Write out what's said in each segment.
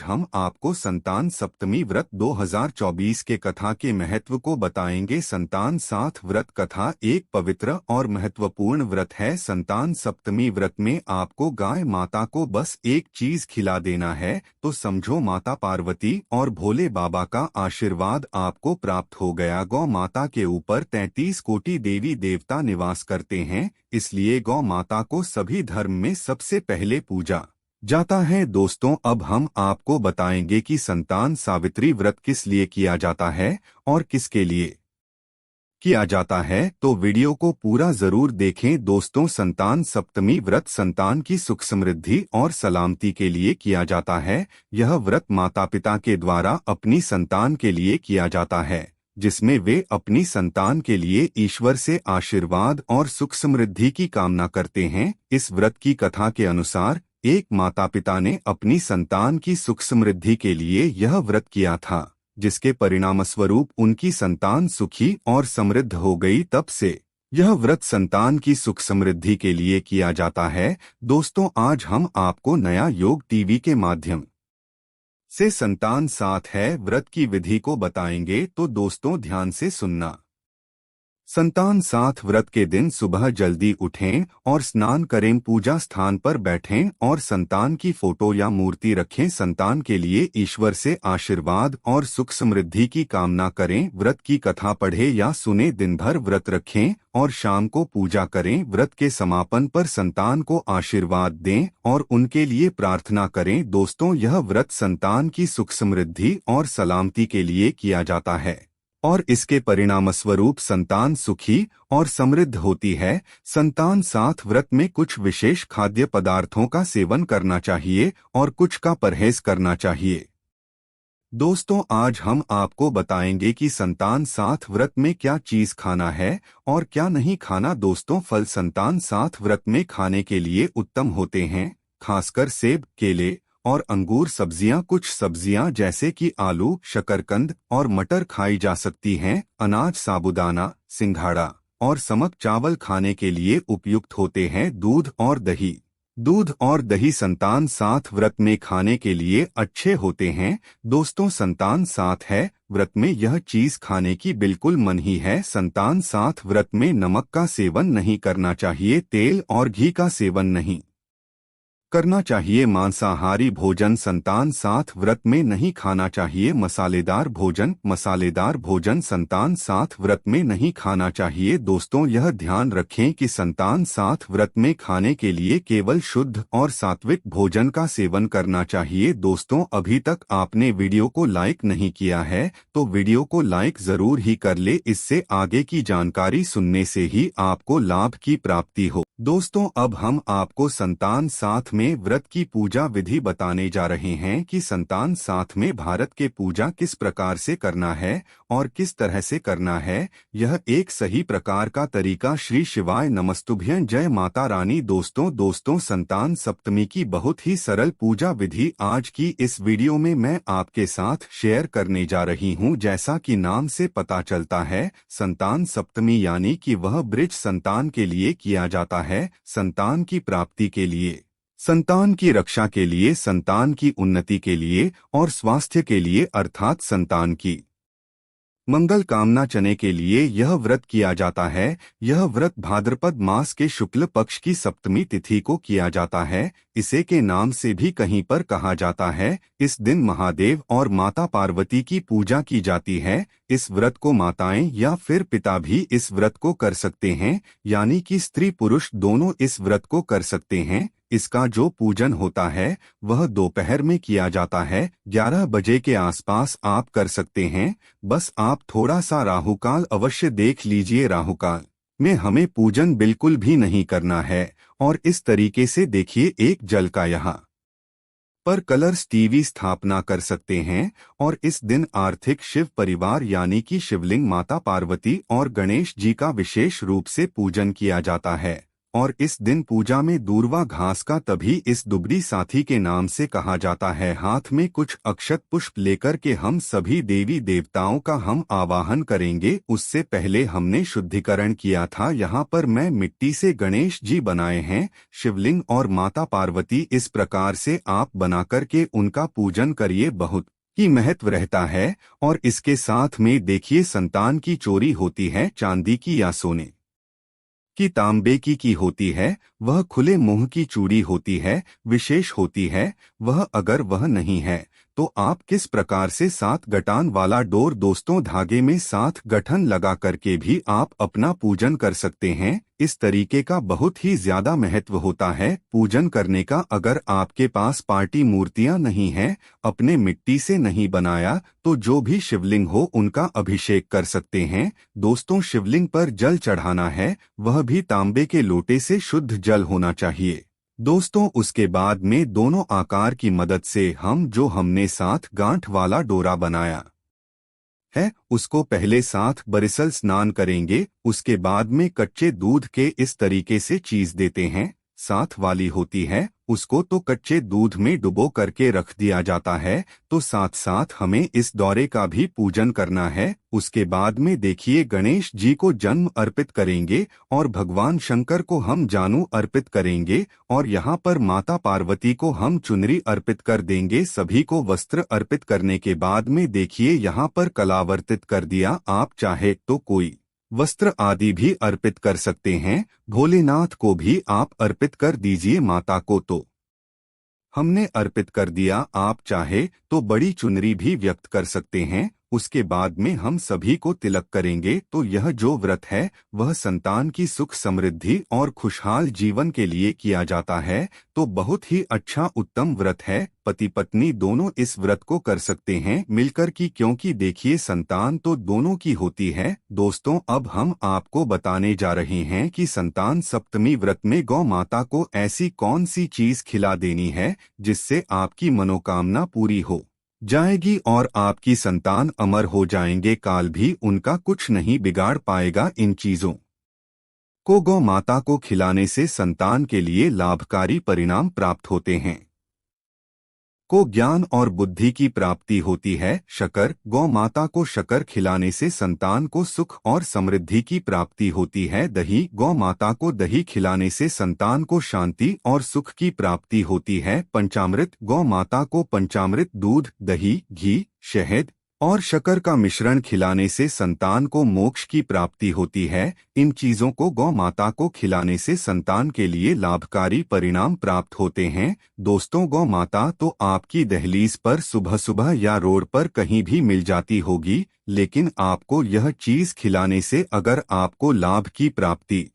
हम आपको संतान सप्तमी व्रत 2024 के कथा के महत्व को बताएंगे। संतान साथ व्रत कथा एक पवित्र और महत्वपूर्ण व्रत है। संतान सप्तमी व्रत में आपको गाय माता को बस एक चीज खिला देना है, तो समझो माता पार्वती और भोले बाबा का आशीर्वाद आपको प्राप्त हो गया। गौ माता के ऊपर 33 कोटि देवी देवता निवास करते हैं, इसलिए गौ माता को सभी धर्म में सबसे पहले पूजा जाता है। दोस्तों, अब हम आपको बताएंगे कि संतान सावित्री व्रत किस लिए किया जाता है और किसके लिए किया जाता है, तो वीडियो को पूरा जरूर देखें। दोस्तों, संतान सप्तमी व्रत संतान की सुख समृद्धि और सलामती के लिए किया जाता है। यह व्रत माता पिता के द्वारा अपनी संतान के लिए किया जाता है, जिसमें वे अपनी संतान के लिए ईश्वर से आशीर्वाद और सुख समृद्धि की कामना करते हैं। इस व्रत की कथा के अनुसार एक माता पिता ने अपनी संतान की सुख समृद्धि के लिए यह व्रत किया था, जिसके परिणामस्वरूप उनकी संतान सुखी और समृद्ध हो गई। तब से यह व्रत संतान की सुख समृद्धि के लिए किया जाता है। दोस्तों, आज हम आपको नया योग टीवी के माध्यम से संतान साथ है व्रत की विधि को बताएंगे, तो दोस्तों ध्यान से सुनना। संतान साथ व्रत के दिन सुबह जल्दी उठें और स्नान करें, पूजा स्थान पर बैठें और संतान की फोटो या मूर्ति रखें। संतान के लिए ईश्वर से आशीर्वाद और सुख समृद्धि की कामना करें। व्रत की कथा पढ़े या सुने, दिन भर व्रत रखें और शाम को पूजा करें। व्रत के समापन पर संतान को आशीर्वाद दें और उनके लिए प्रार्थना करें। दोस्तों, यह व्रत संतान की सुख समृद्धि और सलामती के लिए किया जाता है और इसके परिणामस्वरूप संतान सुखी और समृद्ध होती है। संतान साथ व्रत में कुछ विशेष खाद्य पदार्थों का सेवन करना चाहिए और कुछ का परहेज करना चाहिए। दोस्तों, आज हम आपको बताएंगे कि संतान साथ व्रत में क्या चीज खाना है और क्या नहीं खाना। दोस्तों, फल संतान साथ व्रत में खाने के लिए उत्तम होते हैं, खासकर सेब, केले और अंगूर। सब्जियां, कुछ सब्जियां जैसे कि आलू, शकरकंद और मटर खाई जा सकती हैं। अनाज, साबूदाना, सिंघाड़ा और समक चावल खाने के लिए उपयुक्त होते हैं। दूध और दही संतान साथ व्रत में खाने के लिए अच्छे होते हैं। दोस्तों, संतान साथ है व्रत में यह चीज खाने की बिल्कुल मनाही है। संतान साथ व्रत में नमक का सेवन नहीं करना चाहिए, तेल और घी का सेवन नहीं करना चाहिए। मांसाहारी भोजन संतान साथ व्रत में नहीं खाना चाहिए। मसालेदार भोजन संतान साथ व्रत में नहीं खाना चाहिए। दोस्तों, यह ध्यान रखें कि संतान साथ व्रत में खाने के लिए केवल शुद्ध और सात्विक भोजन का सेवन करना चाहिए। दोस्तों, अभी तक आपने वीडियो को लाइक नहीं किया है तो वीडियो को लाइक जरूर ही कर ले, इससे आगे की जानकारी सुनने से ही आपको लाभ की प्राप्ति हो। दोस्तों, अब हम आपको संतान साथ में व्रत की पूजा विधि बताने जा रहे हैं कि संतान साथ में भारत के पूजा किस प्रकार से करना है और किस तरह से करना है। यह एक सही प्रकार का तरीका। श्री शिवाय नमस्तुभ्यं, जय माता रानी। दोस्तों, संतान सप्तमी की बहुत ही सरल पूजा विधि आज की इस वीडियो में मैं आपके साथ शेयर करने जा रही हूं। जैसा कि नाम से पता चलता है, संतान सप्तमी यानी कि वह ब्रज संतान के लिए किया जाता है, संतान की प्राप्ति के लिए, संतान की रक्षा के लिए, संतान की उन्नति के लिए और स्वास्थ्य के लिए, अर्थात संतान की मंगल कामना चने के लिए यह व्रत किया जाता है। यह व्रत भाद्रपद मास के शुक्ल पक्ष की सप्तमी तिथि को किया जाता है। इसे के नाम से भी कहीं पर कहा जाता है। इस दिन महादेव और माता पार्वती की पूजा की जाती है। इस व्रत को माताएं या फिर पिता भी इस व्रत को कर सकते हैं, यानी कि स्त्री पुरुष दोनों इस व्रत को कर सकते हैं। इसका जो पूजन होता है वह दोपहर में किया जाता है, 11 बजे के आसपास आप कर सकते हैं। बस आप थोड़ा सा राहुकाल अवश्य देख लीजिए। राहुकाल में हमें पूजन बिल्कुल भी नहीं करना है और इस तरीके से देखिए, एक जल का यहाँ पर कलर्स टीवी स्थापना कर सकते हैं और इस दिन आर्थिक शिव परिवार यानी कि शिवलिंग, माता पार्वती और गणेश जी का विशेष रूप से पूजन किया जाता है। और इस दिन पूजा में दूर्वा घास का तभी इस दुबड़ी साथी के नाम से कहा जाता है। हाथ में कुछ अक्षत पुष्प लेकर के हम सभी देवी देवताओं का हम आवाहन करेंगे। उससे पहले हमने शुद्धिकरण किया था। यहाँ पर मैं मिट्टी से गणेश जी बनाए हैं, शिवलिंग और माता पार्वती। इस प्रकार से आप बना करके उनका पूजन करिए, बहुत ही महत्व रहता है। और इसके साथ में देखिए, संतान की चोरी होती है, चांदी की या सोने की, तांबे की होती है, वह खुले मुंह की चूड़ी होती है, विशेष होती है वह। अगर वह नहीं है तो आप किस प्रकार से 7 गठान वाला डोर, दोस्तों धागे में 7 गठन लगा करके भी आप अपना पूजन कर सकते हैं। इस तरीके का बहुत ही ज्यादा महत्व होता है पूजन करने का। अगर आपके पास पार्टी मूर्तियां नहीं हैं, अपने मिट्टी से नहीं बनाया, तो जो भी शिवलिंग हो उनका अभिषेक कर सकते हैं। दोस्तों, शिवलिंग पर जल चढ़ाना है, वह भी तांबे के लोटे से शुद्ध जल होना चाहिए। दोस्तों, उसके बाद में दोनों आकार की मदद से हम जो हमने 7 गांठ वाला डोरा बनाया है, उसको पहले 7 बरिसल स्नान करेंगे। उसके बाद में कच्चे दूध के इस तरीके से चीज देते हैं, 7 वाली होती है, उसको तो कच्चे दूध में डुबो करके रख दिया जाता है। तो साथ साथ हमें इस दौरे का भी पूजन करना है। उसके बाद में देखिए, गणेश जी को जन्म अर्पित करेंगे और भगवान शंकर को हम जानू अर्पित करेंगे। और यहाँ पर माता पार्वती को हम चुनरी अर्पित कर देंगे। सभी को वस्त्र अर्पित करने के बाद में देखिए, यहाँ पर कलावर्तित कर दिया। आप चाहे तो कोई वस्त्र आदि भी अर्पित कर सकते हैं। भोलेनाथ को भी आप अर्पित कर दीजिए। माता को तो हमने अर्पित कर दिया, आप चाहे तो बड़ी चुनरी भी व्यक्त कर सकते हैं। उसके बाद में हम सभी को तिलक करेंगे। तो यह जो व्रत है वह संतान की सुख समृद्धि और खुशहाल जीवन के लिए किया जाता है। तो बहुत ही अच्छा उत्तम व्रत है। पति पत्नी दोनों इस व्रत को कर सकते हैं मिलकर की, क्योंकि देखिए संतान तो दोनों की होती है। दोस्तों, अब हम आपको बताने जा रहे हैं कि संतान सप्तमी व्रत में गौ माता को ऐसी कौन सी चीज खिला देनी है जिससे आपकी मनोकामना पूरी हो जाएगी और आपकी संतान अमर हो जाएंगे। काल भी उनका कुछ नहीं बिगाड़ पाएगा। इन चीजों को गौ माता को खिलाने से संतान के लिए लाभकारी परिणाम प्राप्त होते हैं। को ज्ञान और बुद्धि की प्राप्ति होती है। शकर, गौ माता को शकर खिलाने से संतान को सुख और समृद्धि की प्राप्ति होती है। दही, गौ माता को दही खिलाने से संतान को शांति और सुख की प्राप्ति होती है। पंचामृत, गौ माता को पंचामृत दूध, दही, घी, शहद और शक्कर का मिश्रण खिलाने से संतान को मोक्ष की प्राप्ति होती है। इन चीजों को गौ माता को खिलाने से संतान के लिए लाभकारी परिणाम प्राप्त होते हैं। दोस्तों, गौ माता तो आपकी दहलीज पर सुबह सुबह या रोड पर कहीं भी मिल जाती होगी, लेकिन आपको यह चीज खिलाने से अगर आपको लाभ की प्राप्ति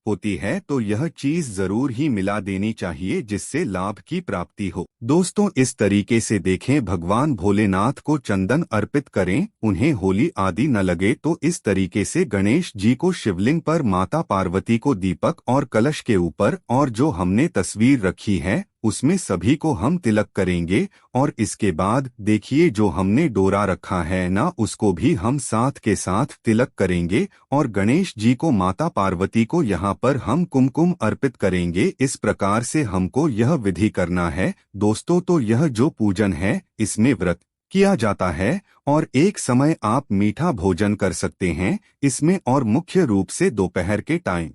होती है तो यह चीज जरूर ही मिला देनी चाहिए जिससे लाभ की प्राप्ति हो। दोस्तों, इस तरीके से देखें, भगवान भोलेनाथ को चंदन अर्पित करें, उन्हें होली आदि न लगे तो इस तरीके से गणेश जी को शिवलिंग पर, माता पार्वती को दीपक और कलश के ऊपर, और जो हमने तस्वीर रखी है उसमें सभी को हम तिलक करेंगे। और इसके बाद देखिए, जो हमने डोरा रखा है ना, उसको भी हम साथ के साथ तिलक करेंगे। और गणेश जी को, माता पार्वती को यहाँ पर हम कुमकुम अर्पित करेंगे। इस प्रकार से हमको यह विधि करना है। दोस्तों, तो यह जो पूजन है इसमें व्रत किया जाता है और एक समय आप मीठा भोजन कर सकते हैं इसमें, और मुख्य रूप से दोपहर के टाइम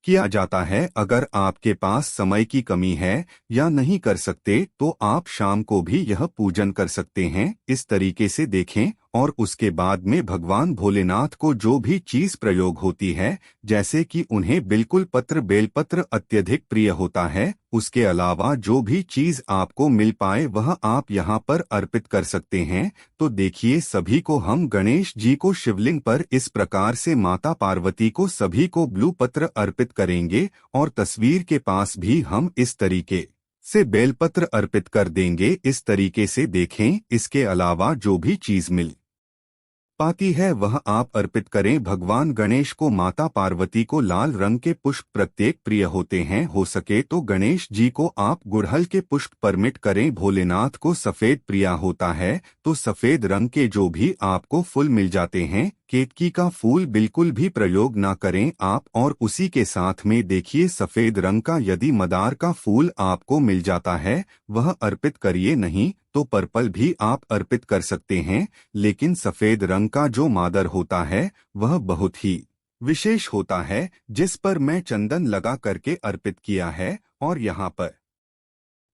किया जाता है। अगर आपके पास समय की कमी है या नहीं कर सकते तो आप शाम को भी यह पूजन कर सकते हैं। इस तरीके से देखें, और उसके बाद में भगवान भोलेनाथ को जो भी चीज प्रयोग होती है, जैसे कि उन्हें बिल्कुल पत्र, बेलपत्र अत्यधिक प्रिय होता है, उसके अलावा जो भी चीज आपको मिल पाए वह आप यहाँ पर अर्पित कर सकते हैं। तो देखिए, सभी को हम गणेश जी को शिवलिंग पर इस प्रकार से, माता पार्वती को सभी को ब्लू पत्र अर्पित करेंगे और तस्वीर के पास भी हम इस तरीके से बेलपत्र अर्पित कर देंगे। इस तरीके से देखें, इसके अलावा जो भी चीज मिल पाती है वह आप अर्पित करें। भगवान गणेश को, माता पार्वती को लाल रंग के पुष्प प्रत्येक प्रिय होते हैं। हो सके तो गणेश जी को आप गुड़हल के पुष्प परमिट करें। भोलेनाथ को सफेद प्रिया होता है, तो सफेद रंग के जो भी आपको फूल मिल जाते हैं, केतकी का फूल बिल्कुल भी प्रयोग ना करें आप, और उसी के साथ में देखिए सफेद रंग का यदि मदार का फूल आपको मिल जाता है वह अर्पित करिए, नहीं तो पर्पल भी आप अर्पित कर सकते हैं, लेकिन सफेद रंग का जो मादर होता है वह बहुत ही विशेष होता है, जिस पर मैं चंदन लगा करके अर्पित किया है। और यहाँ पर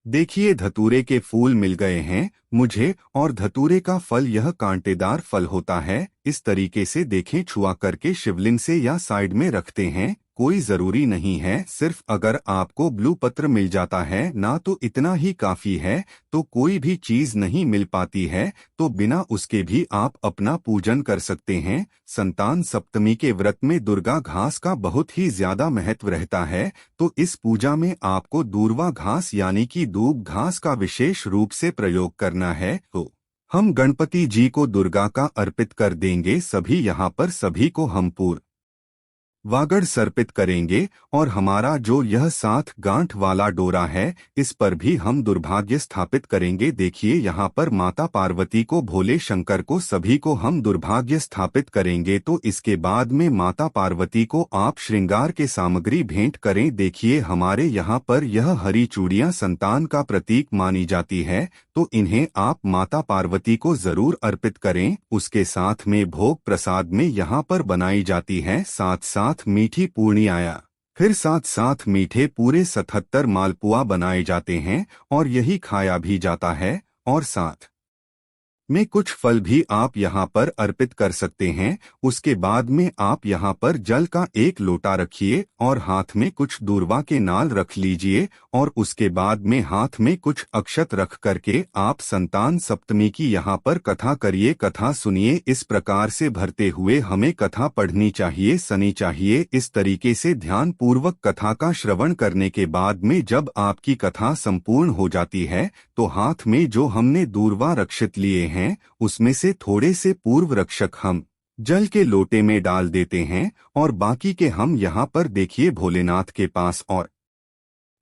देखिए धतूरे के फूल मिल गए हैं मुझे, और धतूरे का फल यह कांटेदार फल होता है। इस तरीके से देखें, छुआ करके शिवलिंग से या साइड में रखते हैं, कोई जरूरी नहीं है। सिर्फ अगर आपको ब्लू पत्र मिल जाता है ना तो इतना ही काफी है, तो कोई भी चीज नहीं मिल पाती है तो बिना उसके भी आप अपना पूजन कर सकते हैं। संतान सप्तमी के व्रत में दुर्गा घास का बहुत ही ज्यादा महत्व रहता है, तो इस पूजा में आपको दूर्वा घास यानी कि दूब घास का विशेष रूप से प्रयोग करना है। तो हम गणपति जी को दुर्गा का अर्पित कर देंगे, सभी यहाँ पर सभी को हम पूर्ण वागड़ सर्पित करेंगे। और हमारा जो यह 7 गांठ वाला डोरा है इस पर भी हम दुर्भाग्य स्थापित करेंगे। देखिए यहाँ पर माता पार्वती को, भोले शंकर को, सभी को हम दुर्भाग्य स्थापित करेंगे। तो इसके बाद में माता पार्वती को आप श्रृंगार के सामग्री भेंट करें। देखिए हमारे यहाँ पर यह हरी चूड़ियाँ संतान का प्रतीक मानी जाती है, तो इन्हें आप माता पार्वती को जरूर अर्पित करें। उसके साथ में भोग प्रसाद में यहाँ पर बनाई जाती है साथ साथ मीठी पूर्णियाँ, फिर साथ साथ मीठे पूरे 77 मालपुआ बनाए जाते हैं और यही खाया भी जाता है। और साथ में कुछ फल भी आप यहाँ पर अर्पित कर सकते हैं। उसके बाद में आप यहाँ पर जल का 1 लोटा रखिए और हाथ में कुछ दूर्वा के नाल रख लीजिए, और उसके बाद में हाथ में कुछ अक्षत रख करके आप संतान सप्तमी की यहाँ पर कथा करिए, कथा सुनिए। इस प्रकार से भरते हुए हमें कथा पढ़नी चाहिए, सनी चाहिए। इस तरीके से ध्यान पूर्वक कथा का श्रवण करने के बाद में जब आपकी कथा संपूर्ण हो जाती है तो हाथ में जो हमने दूर्वा रक्षित लिए हैं उसमें से थोड़े से पूर्व रक्षक हम जल के लोटे में डाल देते हैं, और बाकी के हम यहाँ पर देखिए भोलेनाथ के पास और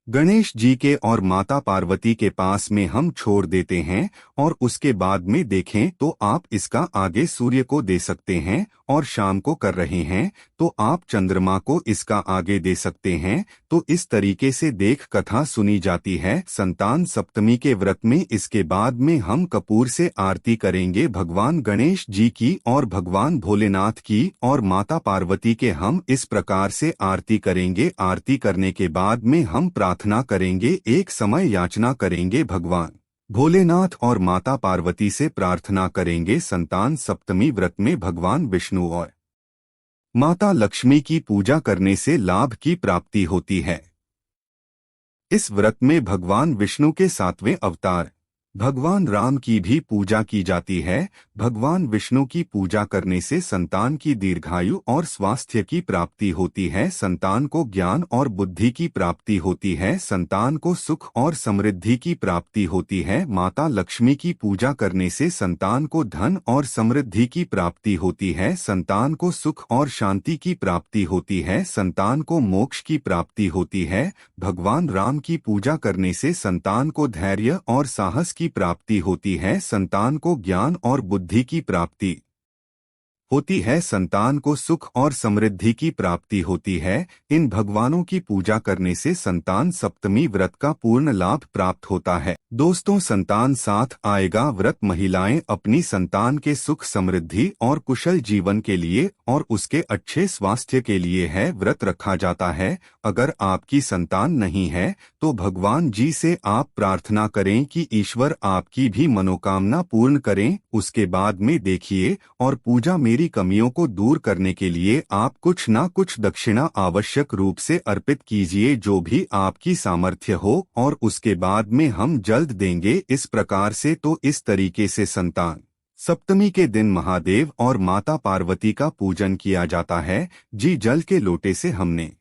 गणेश जी के और माता पार्वती के पास में हम छोड़ देते हैं। और उसके बाद में देखें तो आप इसका आगे सूर्य को दे सकते हैं, और शाम को कर रहे हैं तो आप चंद्रमा को इसका आगे दे सकते हैं। तो इस तरीके से देख कथा सुनी जाती है संतान सप्तमी के व्रत में। इसके बाद में हम कपूर से आरती करेंगे भगवान गणेश जी की और भगवान भोलेनाथ की, और माता पार्वती के हम इस प्रकार से आरती करेंगे। आरती करने के बाद में हम प्रार्थना करेंगे, एक समय याचना करेंगे भगवान भोलेनाथ और माता पार्वती से प्रार्थना करेंगे। संतान सप्तमी व्रत में भगवान विष्णु और माता लक्ष्मी की पूजा करने से लाभ की प्राप्ति होती है। इस व्रत में भगवान विष्णु के 7वें अवतार भगवान राम की भी पूजा की जाती है। भगवान विष्णु की पूजा करने से संतान की दीर्घायु और स्वास्थ्य की प्राप्ति होती है, संतान को ज्ञान और बुद्धि की प्राप्ति होती है, संतान को सुख और समृद्धि की प्राप्ति होती है। माता लक्ष्मी की पूजा करने से संतान को धन और समृद्धि की प्राप्ति होती है, संतान को सुख और शांति की प्राप्ति होती है, संतान को मोक्ष की प्राप्ति होती है। भगवान राम की पूजा करने से संतान को धैर्य और साहस की प्राप्ति होती है, संतान को ज्ञान और बुद्धि की प्राप्ति होती है, संतान को सुख और समृद्धि की प्राप्ति होती है। इन भगवानों की पूजा करने से संतान सप्तमी व्रत का पूर्ण लाभ प्राप्त होता है। दोस्तों, संतान साथ आएगा व्रत महिलाएं अपनी संतान के सुख समृद्धि और कुशल जीवन के लिए और उसके अच्छे स्वास्थ्य के लिए है व्रत रखा जाता है। अगर आपकी संतान नहीं है तो भगवान जी से आप प्रार्थना करें कि ईश्वर आपकी भी मनोकामना पूर्ण करें। उसके बाद में देखिए और पूजा मेरी कमियों को दूर करने के लिए आप कुछ ना कुछ दक्षिणा आवश्यक रूप से अर्पित कीजिए, जो भी आपकी सामर्थ्य हो, और उसके बाद में हम जल्द देंगे। इस प्रकार से तो इस तरीके से संतान सप्तमी के दिन महादेव और माता पार्वती का पूजन किया जाता है। जी, जल के लोटे से हमने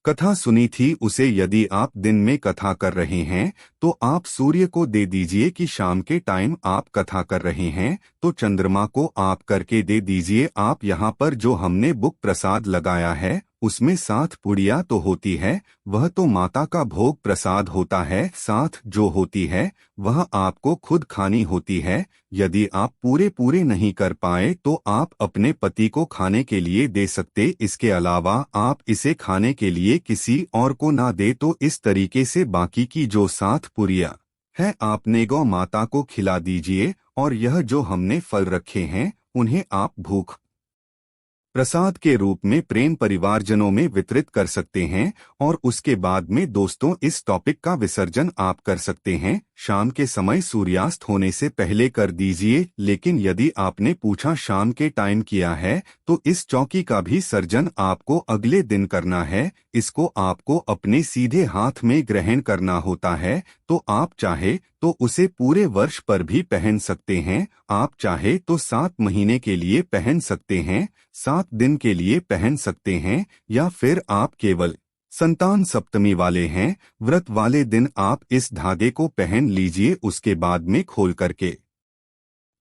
कथा सुनी थी, उसे यदि आप दिन में कथा कर रहे हैं तो आप सूर्य को दे दीजिए कि शाम के टाइम आप कथा कर रहे हैं तो चंद्रमा को आप करके दे दीजिए। आप यहाँ पर जो हमने बुक प्रसाद लगाया है उसमें 7 पुड़िया तो होती है, वह तो माता का भोग प्रसाद होता है। 7 जो होती है वह आपको खुद खानी होती है। यदि आप पूरे पूरे नहीं कर पाए तो आप अपने पति को खाने के लिए दे सकते। इसके अलावा आप इसे खाने के लिए किसी और को ना दे तो इस तरीके से बाकी की जो 7 पुड़िया है आपने गौ माता को खिला दीजिए। और यह जो हमने फल रखे हैं उन्हें आप भूख प्रसाद के रूप में प्रेम परिवारजनों में वितरित कर सकते हैं। और उसके बाद में दोस्तों इस टॉपिक का विसर्जन आप कर सकते हैं शाम के समय सूर्यास्त होने से पहले कर दीजिए। लेकिन यदि आपने पूछा शाम के टाइम किया है तो इस चौकी का भी सर्जन आपको अगले दिन करना है। इसको आपको अपने सीधे हाथ में ग्रहण करना होता है। तो आप चाहे तो उसे पूरे वर्ष पर भी पहन सकते हैं। आप चाहे तो 7 महीने के लिए पहन सकते हैं, 7 दिन के लिए पहन सकते हैं, या फिर आप केवल संतान सप्तमी वाले हैं व्रत वाले दिन आप इस धागे को पहन लीजिए। उसके बाद में खोल करके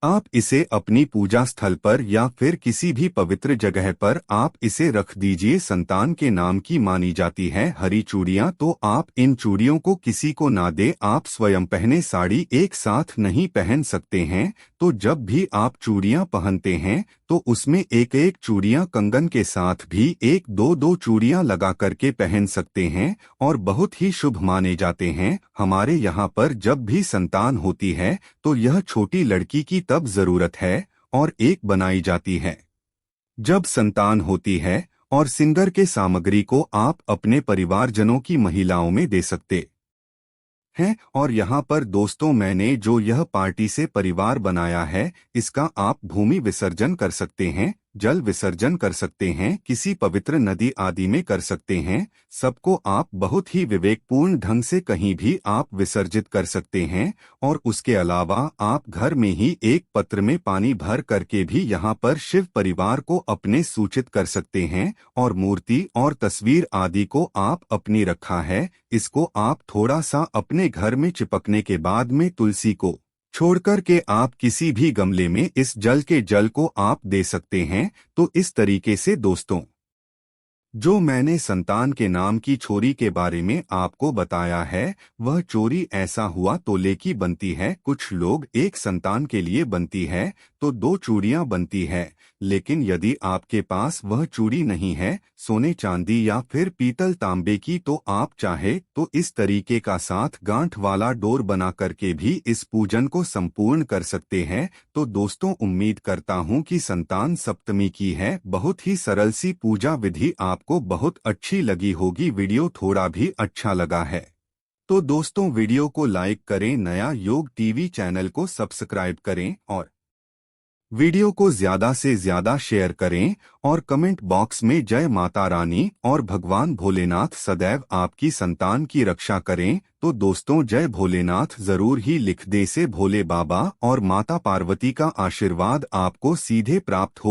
आप इसे अपनी पूजा स्थल पर या फिर किसी भी पवित्र जगह पर आप इसे रख दीजिए। संतान के नाम की मानी जाती है हरी चूड़ियां, तो आप इन चूड़ियों को किसी को ना दे। आप स्वयं पहने साड़ी एक साथ नहीं पहन सकते हैं। तो जब भी आप चूड़ियां पहनते हैं तो उसमें एक एक चूड़ियां कंगन के साथ भी एक दो दो चूड़ियां लगा करके पहन सकते हैं और बहुत ही शुभ माने जाते हैं। हमारे यहाँ पर जब भी संतान होती है तो यह छोटी लड़की की तब जरूरत है और एक बनाई जाती है जब संतान होती है। और सिंगर के सामग्री को आप अपने परिवारजनों की महिलाओं में दे सकते हैं। और यहाँ पर दोस्तों मैंने जो यह पार्टी से परिवार बनाया है इसका आप भूमि विसर्जन कर सकते हैं, जल विसर्जन कर सकते हैं, किसी पवित्र नदी आदि में कर सकते हैं। सबको आप बहुत ही विवेकपूर्ण ढंग से कहीं भी आप विसर्जित कर सकते हैं। और उसके अलावा आप घर में ही एक पत्र में पानी भर करके भी यहाँ पर शिव परिवार को अपने सूचित कर सकते हैं। और मूर्ति और तस्वीर आदि को आप अपनी रखा है, इसको आप थोड़ा सा अपने घर में चिपकने के बाद में तुलसी को छोड़कर के आप किसी भी गमले में इस जल को आप दे सकते हैं। तो इस तरीके से दोस्तों जो मैंने संतान के नाम की चोरी के बारे में आपको बताया है वह चोरी ऐसा हुआ तोले की बनती है। कुछ लोग एक संतान के लिए बनती है तो 2 चूड़ियां बनती है। लेकिन यदि आपके पास वह चूड़ी नहीं है सोने चांदी या फिर पीतल तांबे की तो आप चाहे तो इस तरीके का 7 गांठ वाला डोर बना करके भी इस पूजन को संपूर्ण कर सकते हैं। तो दोस्तों उम्मीद करता हूं कि संतान सप्तमी की है बहुत ही सरल सी पूजा विधि आपको बहुत अच्छी लगी होगी। वीडियो थोड़ा भी अच्छा लगा है तो दोस्तों वीडियो को लाइक करें, नया योग टीवी चैनल को सब्सक्राइब करें और वीडियो को ज्यादा से ज्यादा शेयर करें। और कमेंट बॉक्स में जय माता रानी और भगवान भोलेनाथ सदैव आपकी संतान की रक्षा करें। तो दोस्तों जय भोलेनाथ जरूर ही लिख दे से भोले बाबा और माता पार्वती का आशीर्वाद आपको सीधे प्राप्त हो।